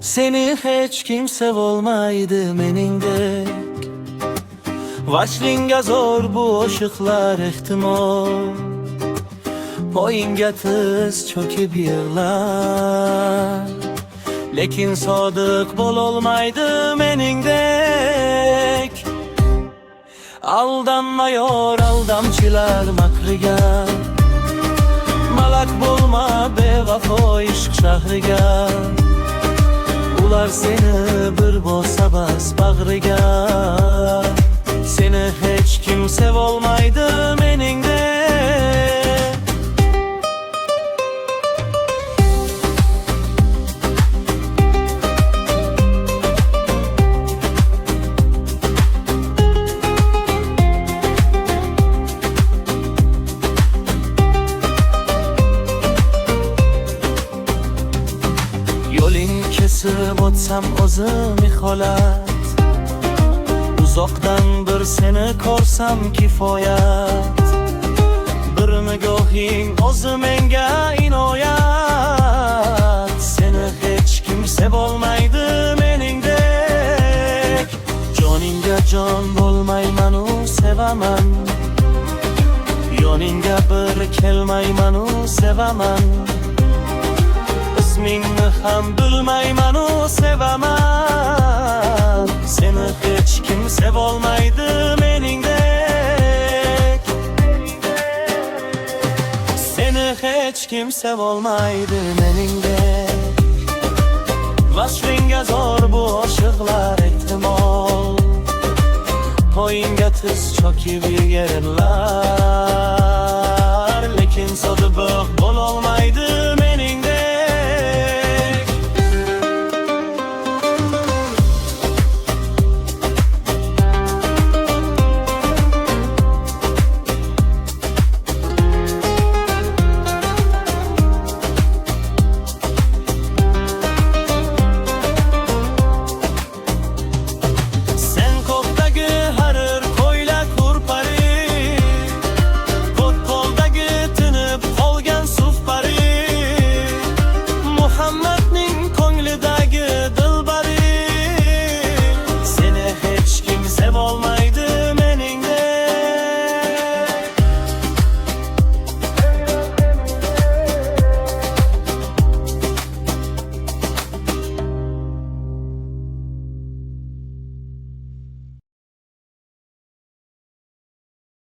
Seni hech kimse olmaydı meningdek. Vaşlinga zor bu oşıqlar ehtimol, poyinga tiz cho'kib yig'lar. Lekin sodiq bo'lolmaydi meningdek. Aldanma yor aldamchilar makriga, malak bo'lma bevafo ishq shahriga. Ular seni bir bo'lsa bas bag'riga. Seni hech kim sevolmaydi meningdek. Yo'ling kesib o'tsam o'zim holat, uzoqdan bir seni ko'rsam kifoyat. Bir nigohing o'zi menga inoyat. Seni hech kim sevolmaydi meningdek. Joningga jon bo'lmaymanu sevaman, yoningga bir kelmaymanu sevaman. İsmingni ham bilmaymanu sevaman. Seni hech kim sevolmaydi meningdek. Seni hech kim sevolmaydi meningdek. Vaşlinga zor bu oşiqlar ehtimol, poyinga tiz cho'kib yig'lar.